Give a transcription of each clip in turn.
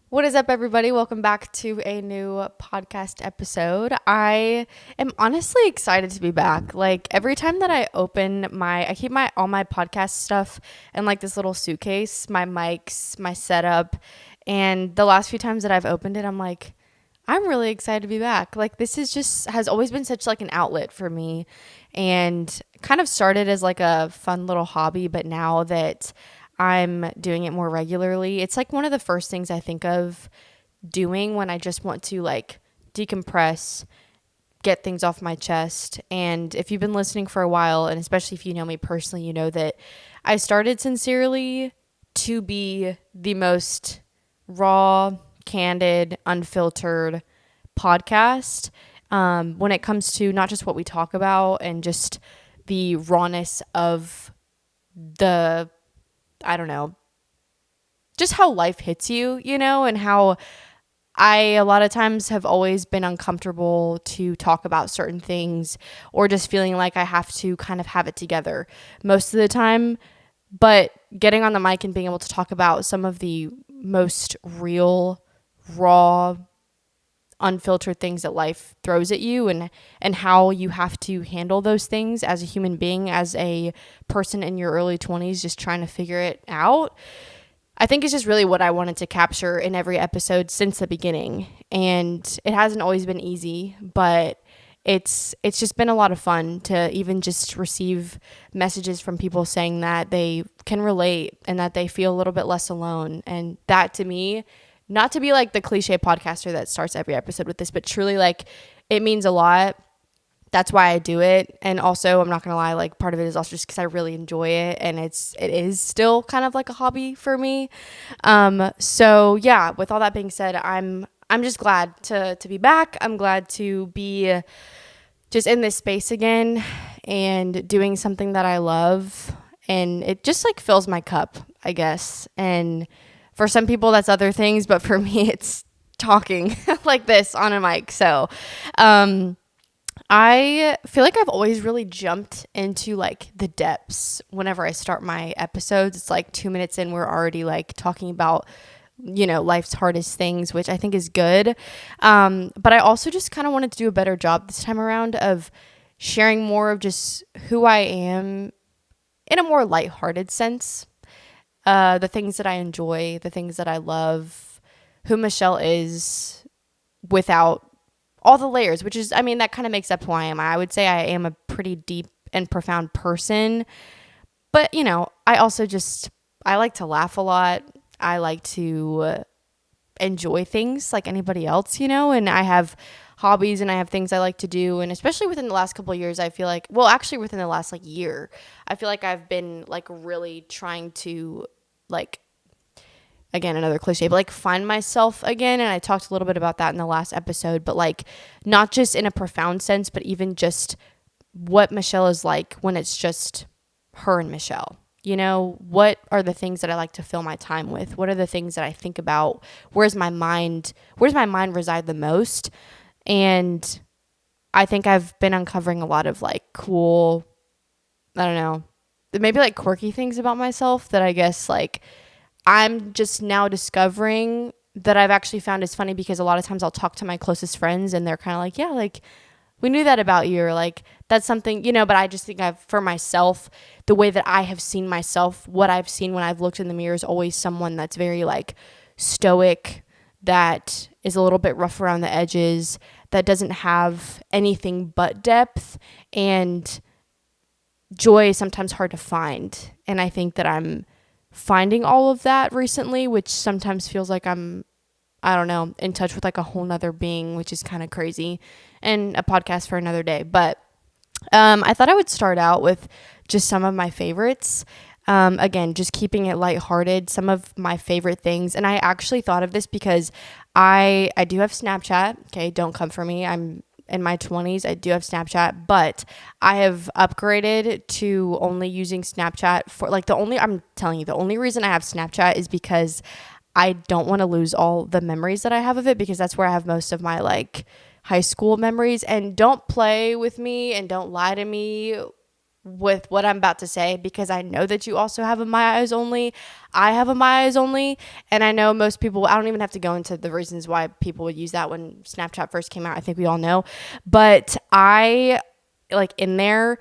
What is up, everybody? Welcome back to a new podcast episode. I am honestly excited to be back. Like every time that I keep all my podcast stuff in like this little suitcase, my mics, my setup, and the last few times that I've opened it, I'm like, I'm really excited to be back. Like this is just has always been such like an outlet for me, and kind of started as like a fun little hobby, but now that I'm doing it more regularly, it's like one of the first things I think of doing when I just want to like decompress, get things off my chest. And if you've been listening for a while, and especially if you know me personally, you know that I started sincerely to be the most raw, candid, unfiltered podcast when it comes to not just what we talk about and just the rawness of the, I don't know, just how life hits you, and how I a lot of times have always been uncomfortable to talk about certain things or just feeling like I have to kind of have it together most of the time. But getting on the mic and being able to talk about some of the most real, raw, unfiltered things that life throws at you, and how you have to handle those things as a human being, as a person in your early 20s just trying to figure it out, I think it's just really what I wanted to capture in every episode since the beginning. And it hasn't always been easy, but it's just been a lot of fun to even just receive messages from people saying that they can relate and that they feel a little bit less alone. And that, to me, not to be like the cliche podcaster that starts every episode with this, but truly, like, it means a lot. That's why I do it. And also, I'm not gonna lie, like, part of it is also just because I really enjoy it, and it is still kind of like a hobby for me. So yeah, with all that being said, I'm just glad to be back. I'm glad to be just in this space again and doing something that I love, and it just like fills my cup, I guess. And for some people that's other things, but for me it's talking like this on a mic. So I feel like I've always really jumped into like the depths whenever I start my episodes. It's like 2 minutes in, we're already like talking about, life's hardest things, which I think is good. But I also just kind of wanted to do a better job this time around of sharing more of just who I am in a more lighthearted sense. The things that I enjoy, the things that I love, who Michelle is without all the layers, which is, I mean, that kind of makes up who I am. I would say I am a pretty deep and profound person, but I also I like to laugh a lot. I like to enjoy things like anybody else, and I have hobbies and I have things I like to do. And especially within the last couple of years, I feel like, well, actually within the last like year, I feel like I've been like really trying to, like, again, another cliche, but like find myself again. And I talked a little bit about that in the last episode, but like not just in a profound sense, but even just what Michelle is like when it's just her and Michelle. What are the things that I like to fill my time with? What are the things that I think about? Where's my mind reside the most? And I think I've been uncovering a lot of like cool, I don't know, maybe like quirky things about myself that I guess like I'm just now discovering that I've actually found is funny, because a lot of times I'll talk to my closest friends and they're kind of like, yeah, like we knew that about you, or like that's something, but I just think for myself, the way that I have seen myself, what I've seen when I've looked in the mirror is always someone that's very like stoic, that is a little bit rough around the edges, that doesn't have anything but depth, and joy is sometimes hard to find. And I think that I'm finding all of that recently, which sometimes feels like I don't know, in touch with like a whole nother being, which is kind of crazy, and a podcast for another day. But I thought I would start out with just some of my favorites. Again, just keeping it lighthearted, some of my favorite things. And I actually thought of this because I do have Snapchat. Okay, don't come for me. I'm in my 20s. I do have Snapchat, but I have upgraded to only using Snapchat for like I'm telling you, the only reason I have Snapchat is because I don't want to lose all the memories that I have of it, because that's where I have most of my like high school memories. And don't play with me and don't lie to me with what I'm about to say because I know that you also have a my eyes only. I have a my eyes only. And I know most people, I don't even have to go into the reasons why people would use that when Snapchat first came out. I think we all know. But I, like, in there,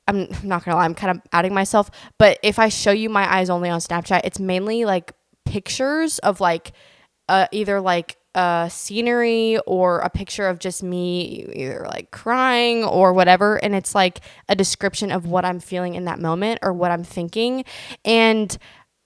I'm not gonna lie, I'm kind of outing myself. But if I show you my eyes only on Snapchat, it's mainly like pictures of like either like scenery or a picture of just me either like crying or whatever, and it's like a description of what I'm feeling in that moment or what I'm thinking. And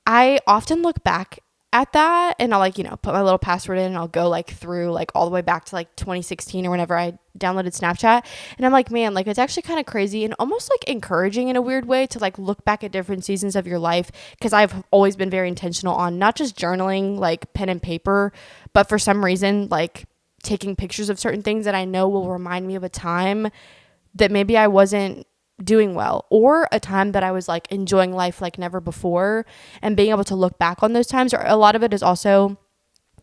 I often look back at that and I'll like, put my little password in and I'll go like through like all the way back to like 2016 or whenever I downloaded Snapchat. And I'm like, man, like it's actually kind of crazy and almost like encouraging in a weird way to like look back at different seasons of your life. Cause I've always been very intentional on not just journaling, like pen and paper, but for some reason, like taking pictures of certain things that I know will remind me of a time that maybe I wasn't doing well or a time that I was like enjoying life like never before, and being able to look back on those times. Or a lot of it is also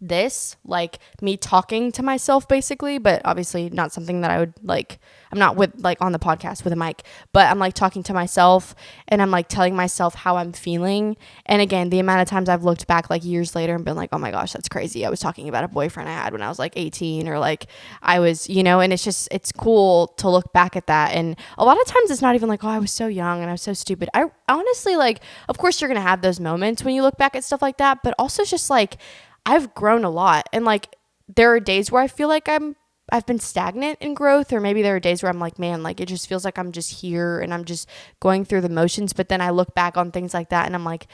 this, like me talking to myself basically, but obviously not something that I would like, I'm not with like on the podcast with a mic, but I'm like talking to myself and I'm like telling myself how I'm feeling. And again, the amount of times I've looked back like years later and been like, oh my gosh, that's crazy. I was talking about a boyfriend I had when I was like 18, or like I was, and it's cool to look back at that. And a lot of times it's not even like, oh, I was so young and I was so stupid. I honestly, like, of course you're going to have those moments when you look back at stuff like that, but also it's just like, I've grown a lot. And like there are days where I feel like I've been stagnant in growth, or maybe there are days where I'm like, man, like it just feels like I'm just here and I'm just going through the motions. But then I look back on things like that and I'm like,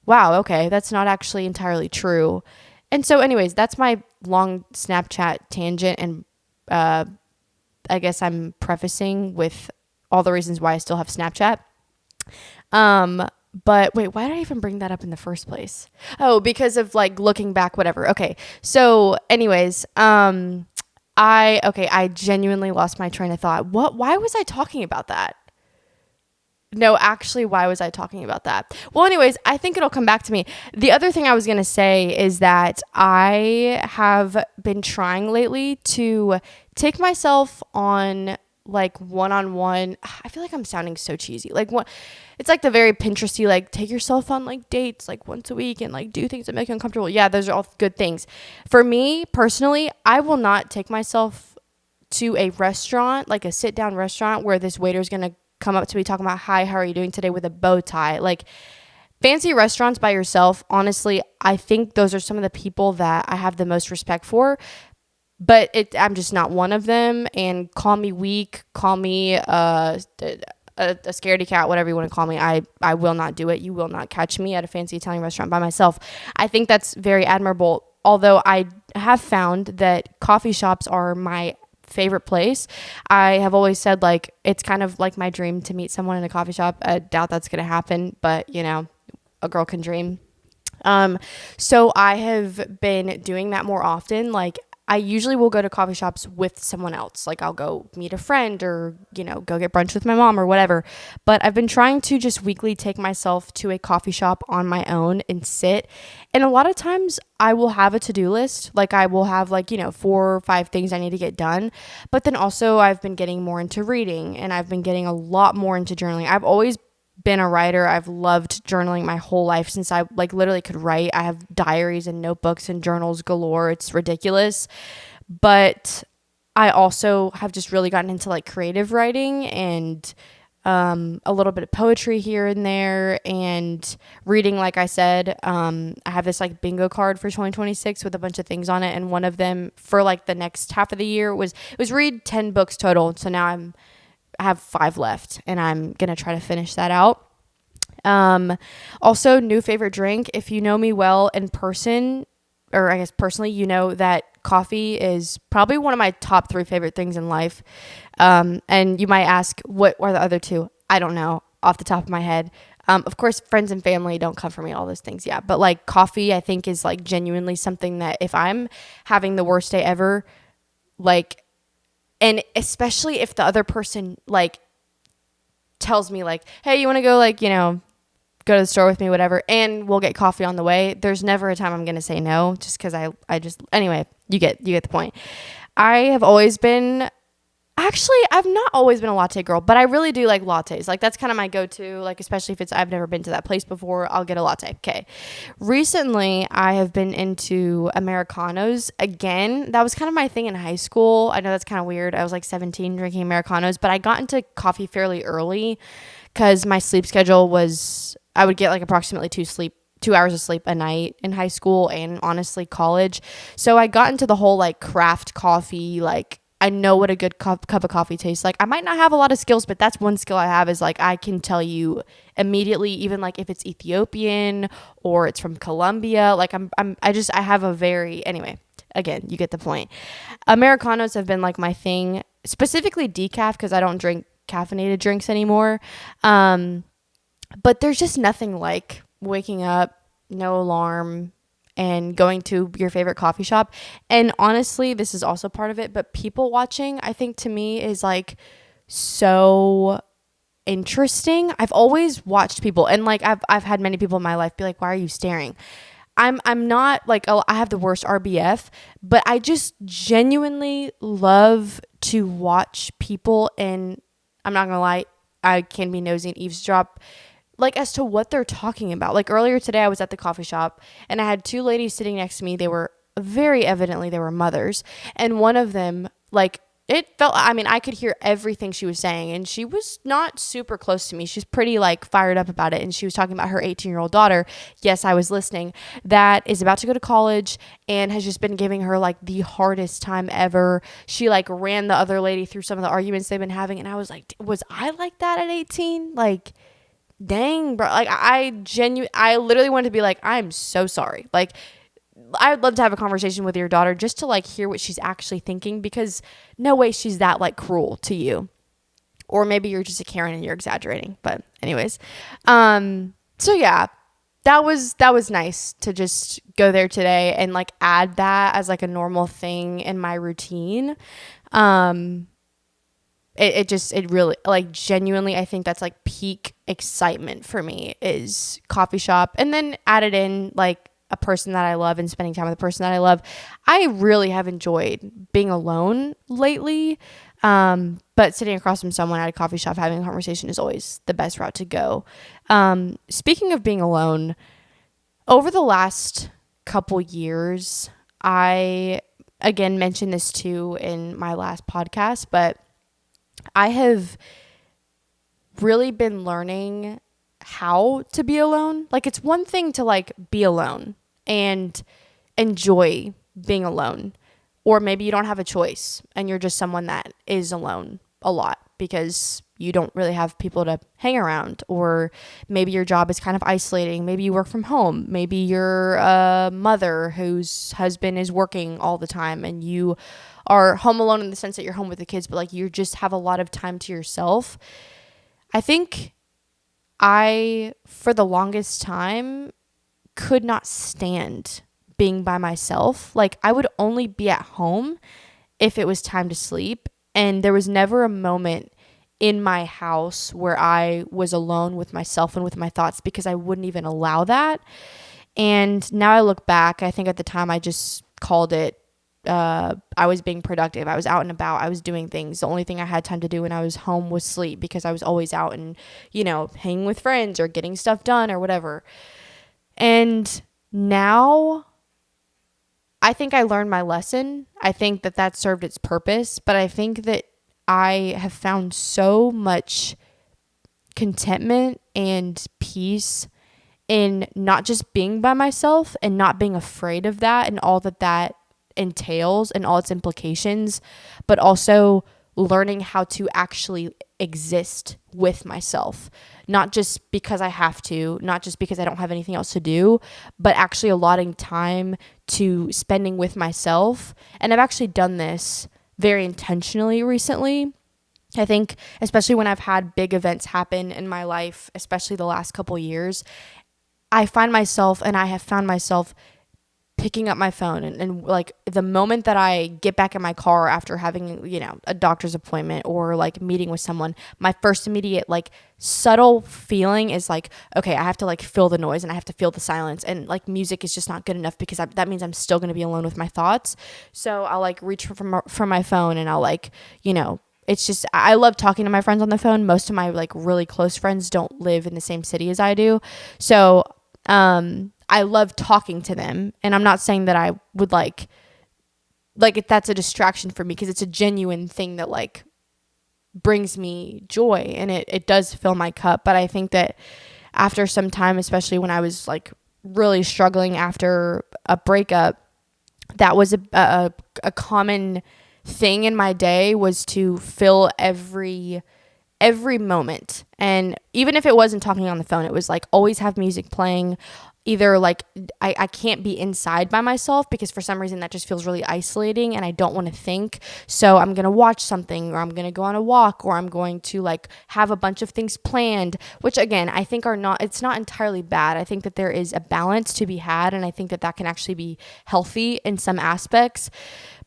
wow, okay, that's not actually entirely true. And so anyways, that's my long Snapchat tangent. And I guess I'm prefacing with all the reasons why I still have Snapchat. But wait, why did I even bring that up in the first place? Oh, because of like looking back, whatever. Okay. So anyways, I genuinely lost my train of thought. Why was I talking about that? No, actually, why was I talking about that? Well, anyways, I think it'll come back to me. The other thing I was going to say is that I have been trying lately to take myself on like one-on-one. I feel like I'm sounding so cheesy. Like what? It's like the very Pinteresty, like take yourself on like dates like once a week and like do things that make you uncomfortable. Yeah, those are all good things. For me personally, I will not take myself to a restaurant, like a sit down restaurant where this waiter is going to come up to me talking about, hi, how are you doing today, with a bow tie. Like fancy restaurants by yourself, honestly, I think those are some of the people that I have the most respect for. But I'm just not one of them. And call me weak, call me a scaredy cat, whatever you want to call me. I will not do it. You will not catch me at a fancy Italian restaurant by myself. I think that's very admirable. Although I have found that coffee shops are my favorite place. I have always said like it's kind of like my dream to meet someone in a coffee shop. I doubt that's going to happen, but a girl can dream. So I have been doing that more often. Like I usually will go to coffee shops with someone else. Like I'll go meet a friend or, go get brunch with my mom or whatever. But I've been trying to just weekly take myself to a coffee shop on my own and sit. And a lot of times I will have a to-do list. Like I will have 4 or 5 things I need to get done. But then also I've been getting more into reading, and I've been getting a lot more into journaling. I've always been a writer. I've loved journaling my whole life since I literally could write. I have diaries and notebooks and journals galore. It's ridiculous. But I also have just really gotten into creative writing and a little bit of poetry here and there, and reading. Like I said, I have this bingo card for 2026 with a bunch of things on it, and one of them for the next half of the year was read 10 books total. So now I have 5 left, and I'm going to try to finish that out. Also, new favorite drink. If you know me well in person, or I guess personally, you know that coffee is probably one of my top 3 favorite things in life. And you might ask, what are the other 2? I don't know off the top of my head. Of course, friends and family don't come for me, all those things. Yeah. But coffee, I think is genuinely something that if I'm having the worst day ever, and especially if the other person tells me hey, you want to go go to the store with me, whatever, and we'll get coffee on the way. There's never a time I'm going to say no, just because I just, anyway, you get the point. I have always been Actually, I've not always been a latte girl, but I really do like lattes. Like that's kind of my go-to, like especially if it's I've never been to that place before, I'll get a latte. Okay. Recently, I have been into Americanos again. That was kind of my thing in high school. I know that's kind of weird. I was like 17 drinking Americanos, but I got into coffee fairly early cuz my sleep schedule was I would get like approximately 2 hours of sleep a night in high school and honestly college. So I got into the whole like craft coffee, like I know what a good cup of coffee tastes like. I might not have a lot of skills, but that's one skill I have is like I can tell you immediately, even like if it's Ethiopian or it's from Colombia. Like I have a very, anyway, again, you get the point. Americanos have been like my thing, specifically decaf because I don't drink caffeinated drinks anymore. But there's just nothing like waking up, no alarm, and going to your favorite coffee shop. And honestly, this is also part of it, but people watching, I think to me is like so interesting. I've always watched people and like I've had many people in my life be like, "Why are you staring?" I'm not like, oh, I have the worst RBF, but I just genuinely love to watch people, and I'm not going to lie, I can be nosy and eavesdrop like as to what they're talking about. Like earlier today I was at the coffee shop and I had two ladies sitting next to me. They were very evidently they were mothers, and one of them like it felt, I mean, I could hear everything she was saying, and she was not super close to me. She's pretty like fired up about it, and she was talking about her 18-year-old daughter. Yes, I was listening. That is about to go to college and has just been giving her like the hardest time ever. She like ran the other lady through some of the arguments they've been having, and I was like, was I like that at 18? Like dang, bro. Like I literally wanted to be like, I'm so sorry. Like I would love to have a conversation with your daughter just to like hear what she's actually thinking, because no way she's that like cruel to you. Or maybe you're just a Karen and you're exaggerating. But anyways, so yeah, that was nice to just go there today and like add that as like a normal thing in my routine. It really like genuinely, I think that's like peak excitement for me is coffee shop, and then added in like a person that I love and spending time with a person that I love. I really have enjoyed being alone lately. But sitting across from someone at a coffee shop having a conversation is always the best route to go. Speaking of being alone, over the last couple years, I again mentioned this too in my last podcast, but I have really been learning how to be alone. Like it's one thing to like be alone and enjoy being alone, or maybe you don't have a choice and you're just someone that is alone a lot because you don't really have people to hang around, or maybe your job is kind of isolating. Maybe you work from home. Maybe you're a mother whose husband is working all the time and you are home alone in the sense that you're home with the kids, but like you just have a lot of time to yourself. I think I, for the longest time, could not stand being by myself. Like I would only be at home if it was time to sleep. And there was never a moment in my house where I was alone with myself and with my thoughts, because I wouldn't even allow that. And now I look back, I think at the time I just called it, I was being productive. I was out and about. I was doing things. The only thing I had time to do when I was home was sleep, because I was always out and, you know, hanging with friends or getting stuff done or whatever. And now I think I learned my lesson. I think that served its purpose, but I think that I have found so much contentment and peace in not just being by myself and not being afraid of that and all that entails and all its implications, but also learning how to actually exist with myself, not just because I have to, not just because I don't have anything else to do, but actually allotting time to spending with myself. And I've actually done this very intentionally recently. I think especially when I've had big events happen in my life, especially the last couple years, I have found myself picking up my phone and like the moment that I get back in my car after having, you know, a doctor's appointment or like meeting with someone, my first immediate like subtle feeling is like, okay, I have to like feel the noise and I have to feel the silence, and like music is just not good enough because that means I'm still going to be alone with my thoughts. So I'll like reach from my phone and I'll like, you know, it's just, I love talking to my friends on the phone. Most of my like really close friends don't live in the same city as I do. So, I love talking to them, and I'm not saying that I would like if that's a distraction for me, because it's a genuine thing that like brings me joy, and it does fill my cup. But I think that after some time, especially when I was like really struggling after a breakup, that was a common thing in my day, was to fill every moment. And even if it wasn't talking on the phone, it was like always have music playing. Either like I can't be inside by myself, because for some reason that just feels really isolating and I don't want to think. So I'm going to watch something, or I'm going to go on a walk, or I'm going to like have a bunch of things planned, which again, I think it's not entirely bad. I think that there is a balance to be had, and I think that that can actually be healthy in some aspects.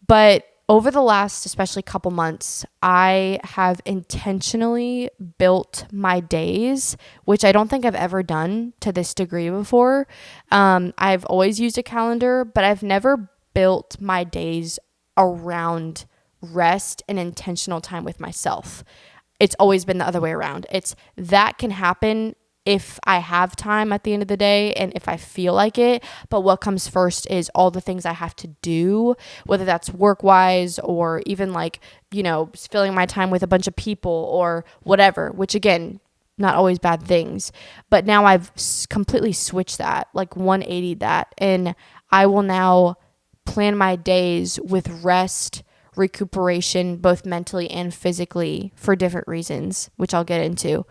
But over the last, especially couple months, I have intentionally built my days, which I don't think I've ever done to this degree before. I've always used a calendar, but I've never built my days around rest and intentional time with myself. It's always been the other way around. It's that can happen if I have time at the end of the day and if I feel like it. But what comes first is all the things I have to do, whether that's work-wise or even like, filling my time with a bunch of people or whatever, which again, not always bad things. But now I've completely switched that, like 180 that. And I will now plan my days with rest, recuperation, both mentally and physically, for different reasons, which I'll get into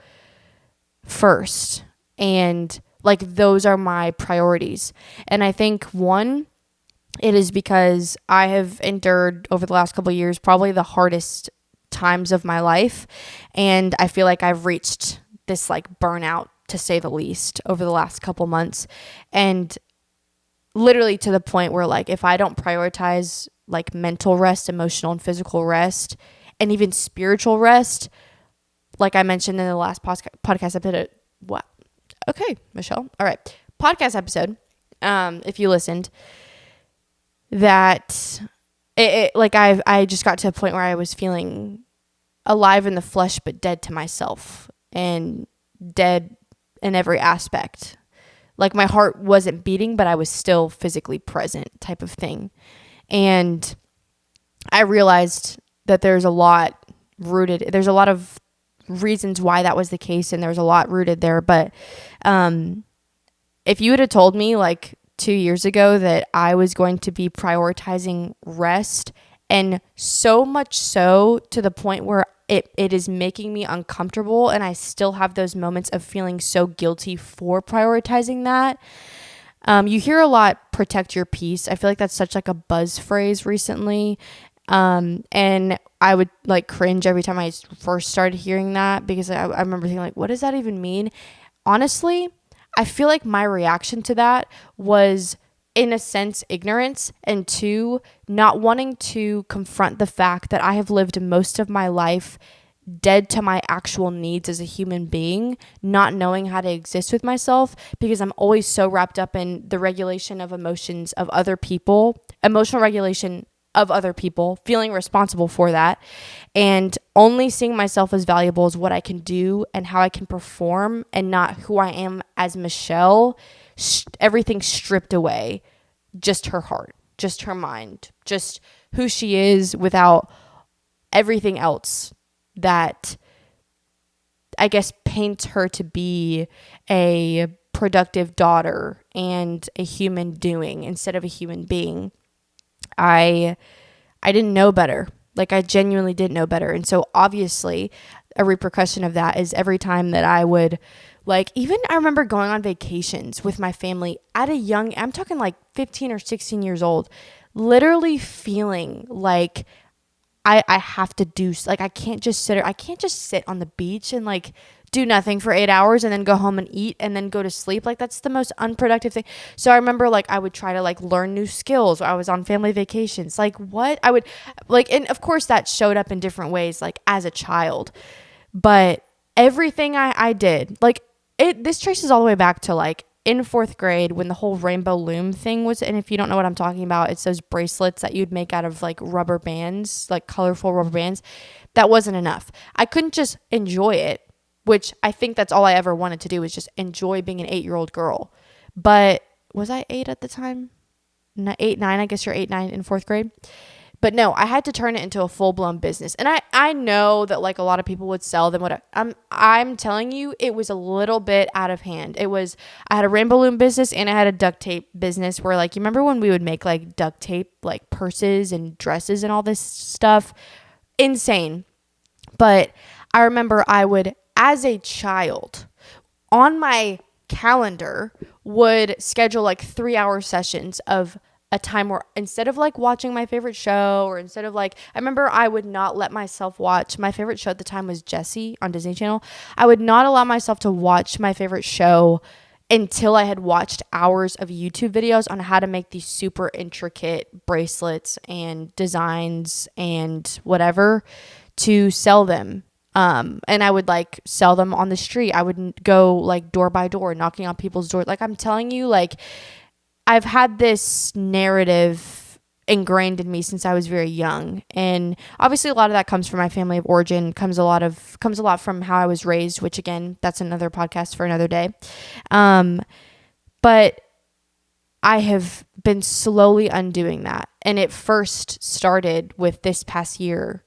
first. And like those are my priorities. And I think one, it is because I have endured over the last couple of years probably the hardest times of my life, and I feel like I've reached this like burnout, to say the least, over the last couple months. And literally to the point where like if I don't prioritize like mental rest, emotional and physical rest, and even spiritual rest, like I mentioned in the last podcast episode, what? Okay, Michelle. All right. Podcast episode, if you listened, that I just got to a point where I was feeling alive in the flesh, but dead to myself, and dead in every aspect. Like my heart wasn't beating, but I was still physically present, type of thing. And I realized that there's a lot of reasons why that was the case, and there's a lot rooted there. But if you would have told me like 2 years ago that I was going to be prioritizing rest, and so much so to the point where it is making me uncomfortable, and I still have those moments of feeling so guilty for prioritizing that. You hear a lot, protect your peace. I feel like that's such like a buzz phrase recently. And I would like cringe every time I first started hearing that, because I remember thinking like, what does that even mean? Honestly, I feel like my reaction to that was, in a sense, ignorance, and two, not wanting to confront the fact that I have lived most of my life dead to my actual needs as a human being, not knowing how to exist with myself, because I'm always so wrapped up in the regulation of emotions of other people, emotional regulation of other people, feeling responsible for that, and only seeing myself as valuable as what I can do and how I can perform, and not who I am as Michelle. Everything stripped away, just her heart, just her mind, just who she is, without everything else that I guess paints her to be a productive daughter and a human doing instead of a human being. I didn't know better. Like I genuinely didn't know better. And so obviously a repercussion of that is every time that I would even I remember going on vacations with my family at I'm talking like 15 or 16 years old, literally feeling like I have to do, like, I can't just sit on the beach and like do nothing for 8 hours and then go home and eat and then go to sleep. Like that's the most unproductive thing. So I remember like I would try to like learn new skills. I was on family vacations. Like what I would like, and of course that showed up in different ways, like as a child, but everything I did, like this traces all the way back to like in 4th grade when the whole rainbow loom thing was, and if you don't know what I'm talking about, it's those bracelets that you'd make out of like rubber bands, like colorful rubber bands. That wasn't enough. I couldn't just enjoy it, which I think that's all I ever wanted to do, was just enjoy being an 8-year-old girl. But was I 8 at the time? 8, 9, I guess you're 8, 9 in 4th grade. But no, I had to turn it into a full-blown business. And I know that like a lot of people would sell them. I'm telling you, it was a little bit out of hand. I had a rainbow loom business and I had a duct tape business where, like, you remember when we would make like duct tape, like purses and dresses and all this stuff? Insane. But I remember I would, as a child, on my calendar, would schedule like 3-hour sessions of a time where instead of like watching my favorite show, or instead of like, I remember I would not let myself watch, my favorite show at the time was Jessie on Disney Channel. I would not allow myself to watch my favorite show until I had watched hours of YouTube videos on how to make these super intricate bracelets and designs and whatever to sell them. And I would like sell them on the street. I would go like door by door, knocking on people's doors. Like, I'm telling you, like, I've had this narrative ingrained in me since I was very young. And obviously a lot of that comes from my family of origin, comes a lot from how I was raised, which again, that's another podcast for another day. But I have been slowly undoing that. And it first started with this past year,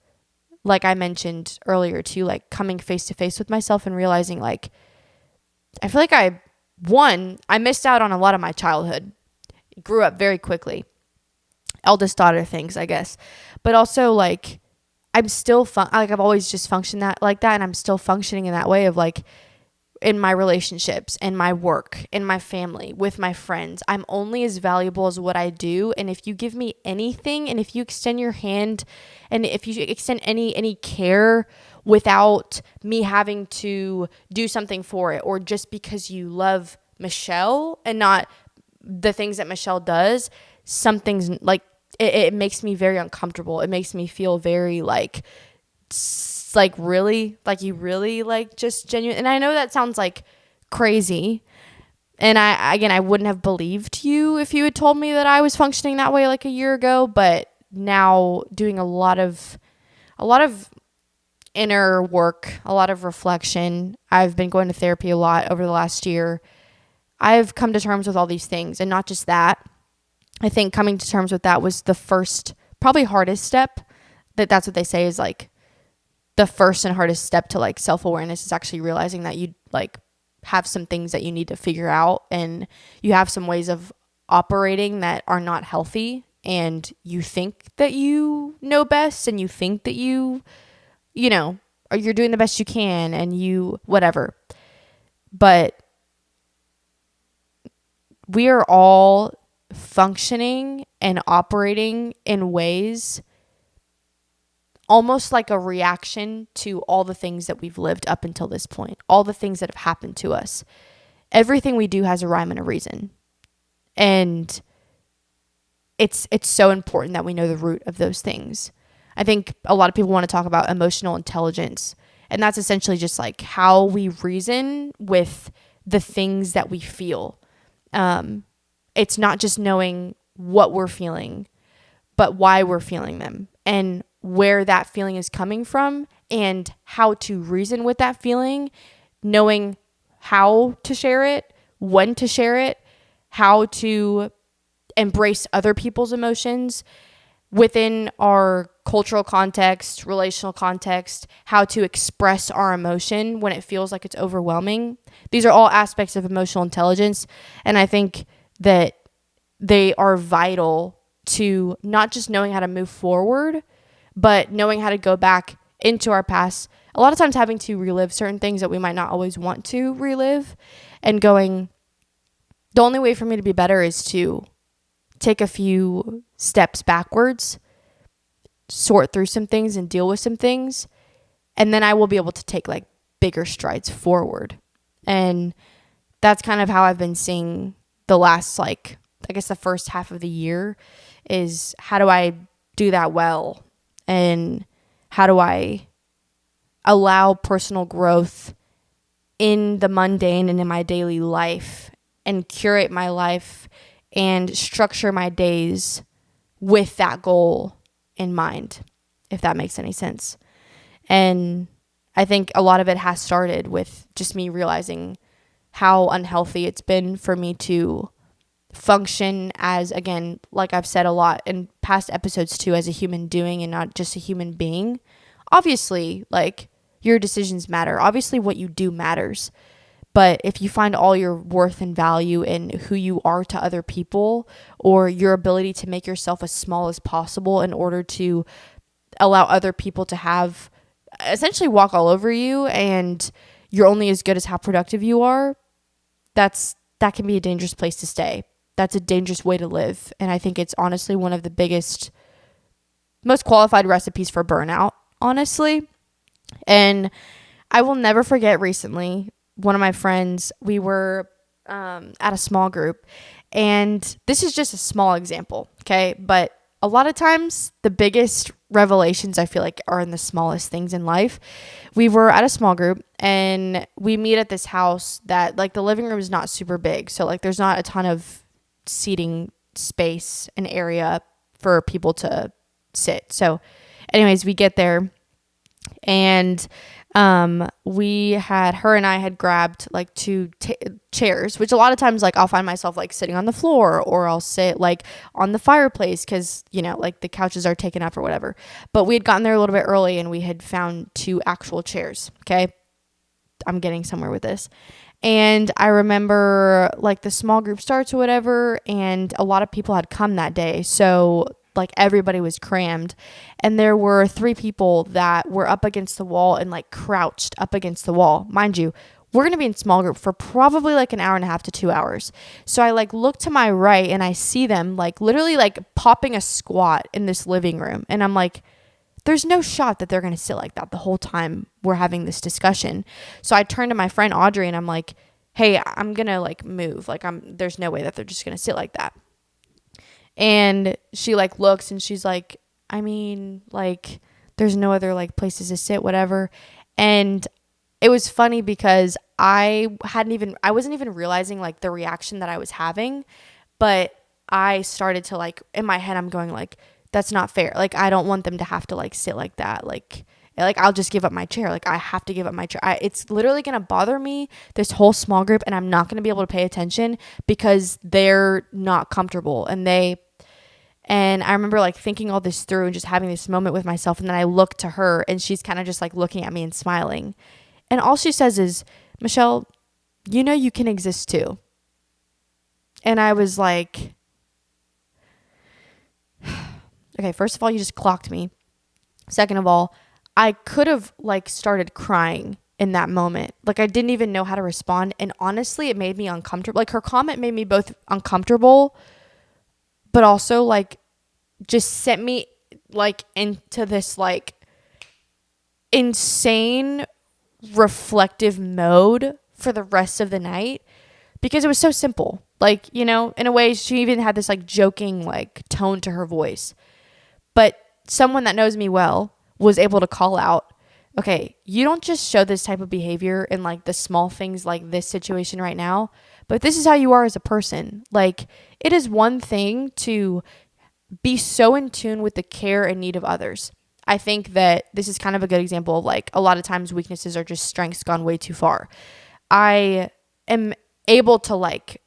like I mentioned earlier too, like coming face to face with myself and realizing, like, I feel like I missed out on a lot of my childhood. Grew up very quickly. Eldest daughter things, I guess. But also, like, I'm still I've always just functioned like that, and I'm still functioning in that way of like in my relationships, in my work, in my family, with my friends. I'm only as valuable as what I do. And if you give me anything, and if you extend your hand, and if you extend any care without me having to do something for it, or just because you love Michelle and not the things that Michelle does, something's like, it makes me very uncomfortable. It makes me feel very like really, like you really like just genuine. And I know that sounds like crazy. And I wouldn't have believed you if you had told me that I was functioning that way like a year ago, but now doing a lot of inner work, a lot of reflection. I've been going to therapy a lot over the last year. I've come to terms with all these things, and not just that. I think coming to terms with that was the first, probably hardest step. That's what they say is like the first and hardest step to like self-awareness, is actually realizing that you like have some things that you need to figure out, and you have some ways of operating that are not healthy, and you think that you know best, and you think that you know, or you're doing the best you can, and you whatever. But we are all functioning and operating in ways almost like a reaction to all the things that we've lived up until this point, all the things that have happened to us. Everything we do has a rhyme and a reason. And it's so important that we know the root of those things. I think a lot of people want to talk about emotional intelligence, and that's essentially just like how we reason with the things that we feel. It's not just knowing what we're feeling, but why we're feeling them, and where that feeling is coming from, and how to reason with that feeling, knowing how to share it, when to share it, how to embrace other people's emotions within our cultural context, relational context, how to express our emotion when it feels like it's overwhelming. These are all aspects of emotional intelligence, and I think that they are vital to not just knowing how to move forward, but knowing how to go back into our past. A lot of times having to relive certain things that we might not always want to relive, and going, the only way for me to be better is to take a few steps backwards, sort through some things and deal with some things, and then I will be able to take like bigger strides forward. And that's kind of how I've been seeing the last, like, I guess the first half of the year, is how do I do that well? And how do I allow personal growth in the mundane and in my daily life, and curate my life and structure my days with that goal in mind, if that makes any sense. And I think a lot of it has started with just me realizing how unhealthy it's been for me to function as, again, like I've said a lot in past episodes too, as a human doing and not just a human being. Obviously, like, your decisions matter. Obviously, what you do matters. But if you find all your worth and value in who you are to other people, or your ability to make yourself as small as possible in order to allow other people to have essentially walk all over you, and you're only as good as how productive you are, that can be a dangerous place to stay. That's a dangerous way to live. And I think it's honestly one of the biggest, most qualified recipes for burnout, honestly. And I will never forget recently, one of my friends, we were at a small group, and this is just a small example, okay? But a lot of times the biggest revelations I feel like are in the smallest things in life. We were at a small group, and we meet at this house that, like, the living room is not super big. So, like, there's not a ton of seating space and area for people to sit. So anyways, we get there, and her and I had grabbed like two chairs, which a lot of times, like, I'll find myself like sitting on the floor, or I'll sit like on the fireplace because, you know, like the couches are taken up or whatever. But we had gotten there a little bit early, and we had found two actual chairs. Okay, I'm getting somewhere with this. And I remember, like, the small group starts or whatever, and a lot of people had come that day. So, like, everybody was crammed. And there were 3 people that were up against the wall and, like, crouched up against the wall. Mind you, we're going to be in small group for probably like an hour and a half to 2 hours. So I, like, look to my right, and I see them, like, literally, like, popping a squat in this living room. And I'm like, there's no shot that they're going to sit like that the whole time we're having this discussion. So I turned to my friend Audrey, and I'm like, hey, I'm going to, like, move. Like, there's no way that they're just going to sit like that. And she, like, looks, and she's like, I mean, like, there's no other, like, places to sit, whatever. And it was funny because I wasn't even realizing, like, the reaction that I was having, but I started to, like, in my head, I'm going, like, that's not fair. Like, I don't want them to have to, like, sit like that. Like I'll just give up my chair. Like, I have to give up my chair. It's literally going to bother me, this whole small group, and I'm not going to be able to pay attention because they're not comfortable. And I remember, like, thinking all this through and just having this moment with myself. And then I look to her, and she's kind of just, like, looking at me and smiling. And all she says is, Michelle, you know, you can exist too. And I was like, okay, first of all, you just clocked me. Second of all, I could have, like, started crying in that moment. Like, I didn't even know how to respond. And honestly, it made me uncomfortable. Like, her comment made me both uncomfortable, but also, like, just sent me, like, into this, like, insane reflective mode for the rest of the night, because it was so simple. Like, you know, in a way, she even had this, like, joking, like, tone to her voice. But someone that knows me well was able to call out, okay, you don't just show this type of behavior in, like, the small things like this situation right now, but this is how you are as a person. Like, it is one thing to be so in tune with the care and need of others. I think that this is kind of a good example of, like, a lot of times weaknesses are just strengths gone way too far. I am able to, like,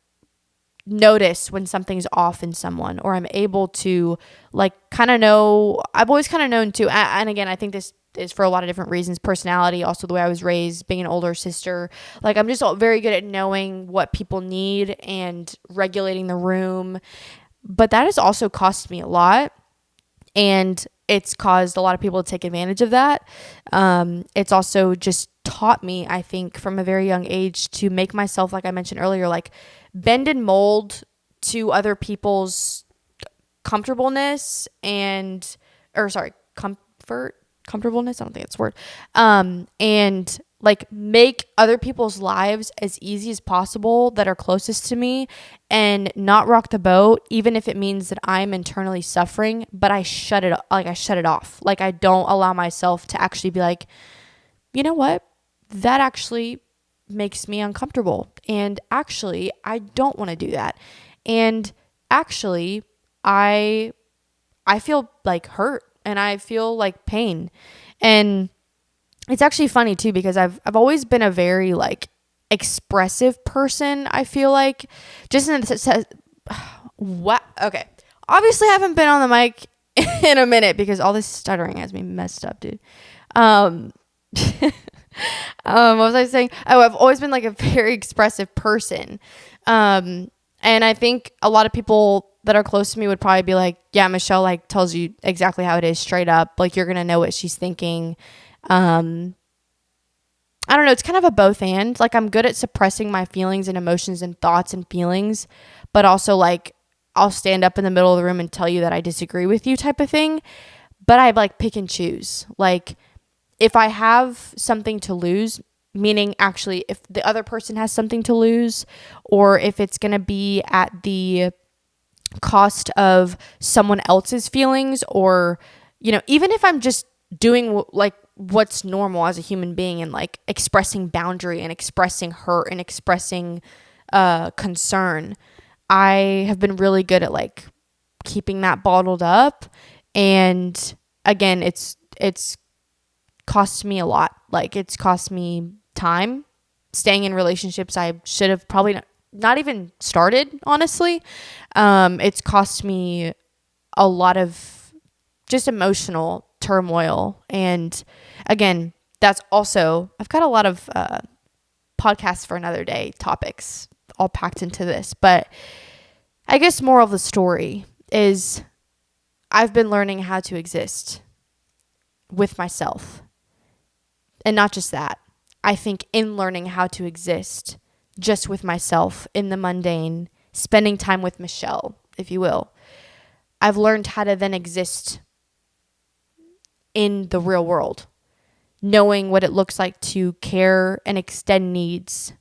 notice when something's off in someone, or I'm able to, like, kind of know. I've always kind of known too. And again, I think this is for a lot of different reasons: personality, also the way I was raised, being an older sister. Like, I'm just very good at knowing what people need and regulating the room. But that has also cost me a lot, and it's caused a lot of people to take advantage of that. It's also just taught me, I think, from a very young age to make myself, like I mentioned earlier, like, bend and mold to other people's comfortableness comfortableness. I don't think that's a word. And, like, make other people's lives as easy as possible that are closest to me, and not rock the boat, even if it means that I'm internally suffering, but I shut it off. Like, I don't allow myself to actually be like, you know what? That actually makes me uncomfortable. And actually, I don't want to do that. And actually, I feel like hurt and I feel like pain. And it's actually funny too, because I've always been a very like expressive person. I feel like just in the what? Okay. Obviously I haven't been on the mic in a minute because all this stuttering has me messed up, dude. What was I saying? Oh, I've always been like a very expressive person. And I think a lot of people that are close to me would probably be like, yeah, Michelle like tells you exactly how it is straight up. Like you're going to know what she's thinking. I don't know. It's kind of a both and. Like I'm good at suppressing my feelings and emotions and thoughts and feelings, but also like I'll stand up in the middle of the room and tell you that I disagree with you type of thing. But I like pick and choose. Like if I have something to lose, meaning actually if the other person has something to lose, or if it's going to be at the cost of someone else's feelings, or, you know, even if I'm just doing like what's normal as a human being and like expressing boundary and expressing hurt and expressing concern, I have been really good at like keeping that bottled up. And again, it's cost me a lot. Like it's cost me time staying in relationships I should have probably not even started, honestly. It's cost me a lot of just emotional turmoil. And again, that's also, I've got a lot of podcasts for another day topics all packed into this. But I guess moral of the story is I've been learning how to exist with myself. And not just that. I think in learning how to exist just with myself in the mundane, spending time with Michelle, if you will, I've learned how to then exist in the real world, knowing what it looks like to care and extend needs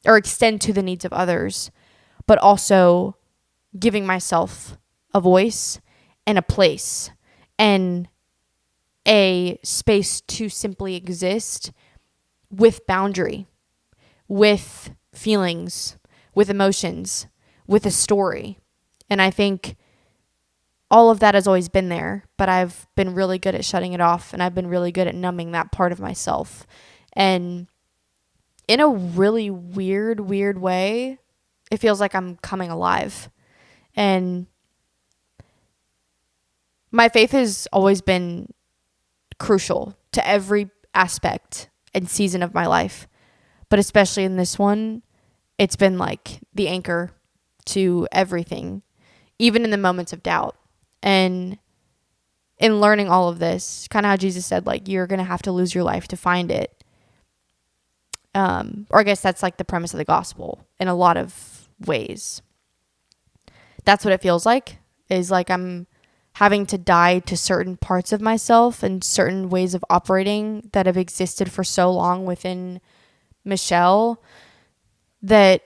or extend to the needs of others, but also giving myself a voice and a place and a space to simply exist with boundary, with feelings, with emotions, with a story. And I think all of that has always been there, but I've been really good at shutting it off, and I've been really good at numbing that part of myself. And in a really weird way, it feels like I'm coming alive. And my faith has always been crucial to every aspect and season of my life. But especially in this one, it's been like the anchor to everything, even in the moments of doubt. And in learning all of this, kind of how Jesus said, like, you're going to have to lose your life to find it. Or I guess that's like the premise of the gospel in a lot of ways. That's what it feels like, is like I'm having to die to certain parts of myself and certain ways of operating that have existed for so long within Michelle that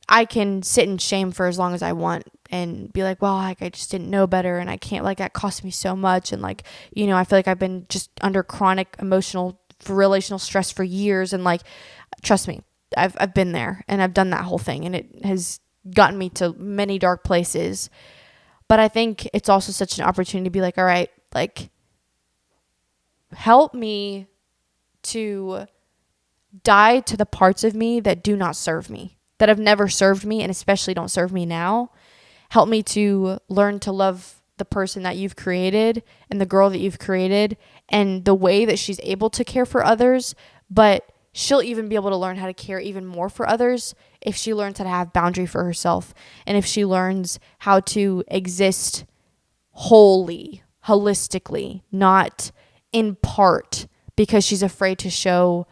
I can sit in shame for as long as I want and be like, well, like I just didn't know better, and I can't, like that cost me so much, and like, you know, I feel like I've been just under chronic emotional relational stress for years, and like, trust me, I've been there and I've done that whole thing, and it has gotten me to many dark places. But I think it's also such an opportunity to be like, all right, like, help me to die to the parts of me that do not serve me, that have never served me, and especially don't serve me now. Help me to learn to love the person that you've created and the girl that you've created and the way that she's able to care for others, but she'll even be able to learn how to care even more for others if she learns how to have boundary for herself, and if she learns how to exist wholly, holistically, not in part because she's afraid to show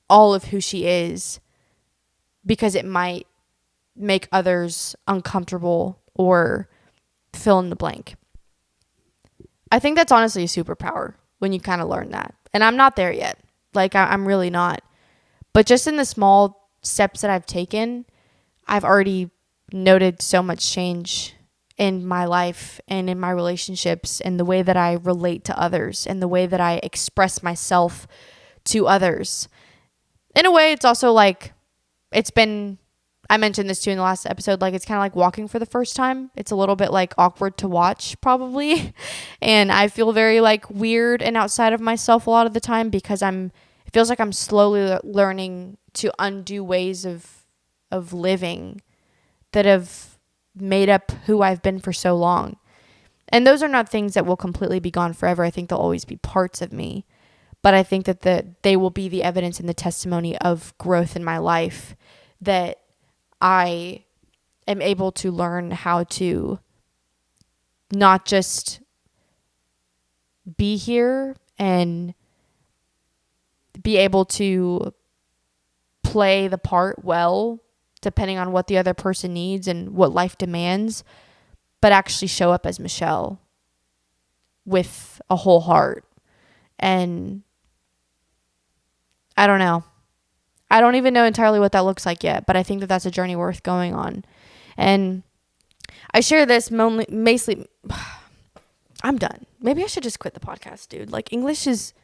all of who she is because it might make others uncomfortable or fill in the blank. I think that's honestly a superpower when you kind of learn that. And I'm not there yet. Like, I'm really not. But just in the small steps that I've taken, I've already noted so much change in my life and in my relationships and the way that I relate to others and the way that I express myself to others. in a way, it's also like, it's been, I mentioned this too in the last episode, like it's kind of like walking for the first time. It's a little bit like awkward to watch probably. And I feel very like weird and outside of myself a lot of the time because it feels like I'm slowly learning to undo ways of living that have made up who I've been for so long. And those are not things that will completely be gone forever. I think they'll always be parts of me. But I think that they will be the evidence and the testimony of growth in my life, that I am able to learn how to not just be here and be able to play the part well, depending on what the other person needs and what life demands, but actually show up as Michelle with a whole heart. And I don't know. I don't even know entirely what that looks like yet, but I think that that's a journey worth going on. And I share this mostly. I'm done. Maybe I should just quit the podcast, dude. Like English is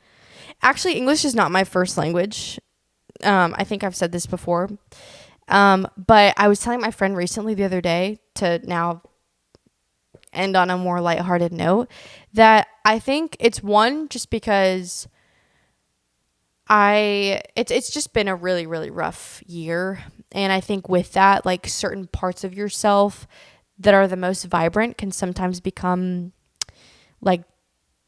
not my first language. I think I've said this before. But I was telling my friend recently the other day, to now end on a more lighthearted note, that I think it's one, just because it's just been a really, really rough year. And I think with that, like certain parts of yourself that are the most vibrant can sometimes become like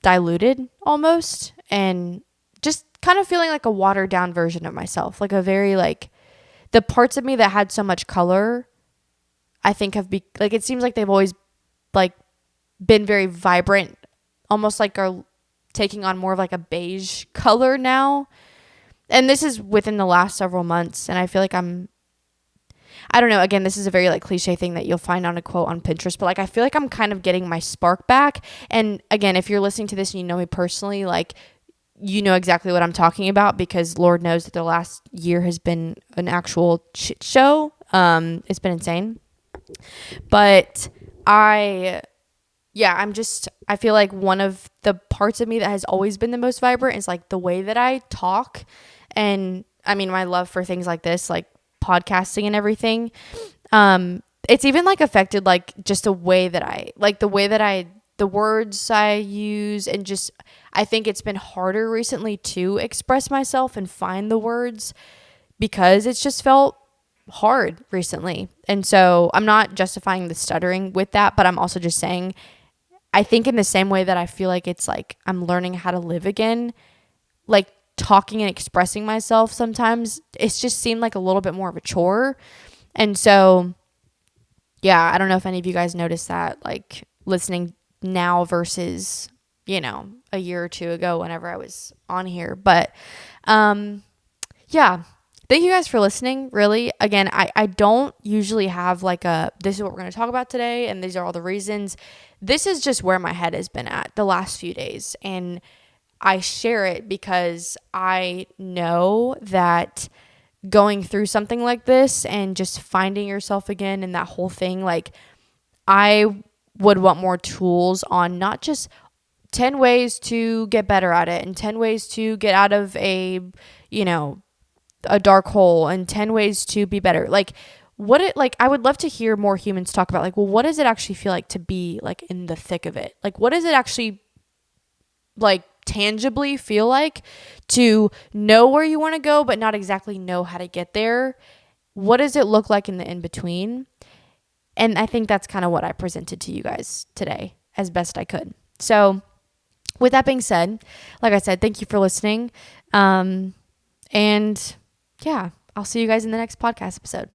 diluted almost, and just kind of feeling like a watered down version of myself, like a very like the parts of me that had so much color, I think like it seems like they've always like been very vibrant, almost like are taking on more of like a beige color now. And this is within the last several months. And I feel like I don't know, again, this is a very like cliche thing that you'll find on a quote on Pinterest, but like I feel like I'm kind of getting my spark back. And again, if you're listening to this and you know me personally, like you know exactly what I'm talking about, because Lord knows that the last year has been an actual shit show. It's been insane. But I feel like one of the parts of me that has always been the most vibrant is like the way that I talk. And I mean, my love for things like this, like podcasting and everything. It's even like affected like just the way that the words I use, and just, I think it's been harder recently to express myself and find the words because it's just felt hard recently. And so I'm not justifying the stuttering with that, but I'm also just saying, I think in the same way that I feel like it's like I'm learning how to live again, like talking and expressing myself sometimes, it's just seemed like a little bit more of a chore. And so, yeah, I don't know if any of you guys noticed that, like listening now versus, a year or two ago whenever I was on here. But, yeah, thank you guys for listening. Really, again, I don't usually have like this is what we're going to talk about today, and these are all the reasons. This is just where my head has been at the last few days. And I share it because I know that going through something like this and just finding yourself again and that whole thing, like I would want more tools on not just 10 ways to get better at it and 10 ways to get out of a dark hole and 10 ways to be better. Like I would love to hear more humans talk about like, well, what does it actually feel like to be like in the thick of it? Like, what does it actually like tangibly feel like to know where you want to go, but not exactly know how to get there? What does it look like in the in-between? And I think that's kind of what I presented to you guys today as best I could. So with that being said, like I said, thank you for listening. And yeah, I'll see you guys in the next podcast episode.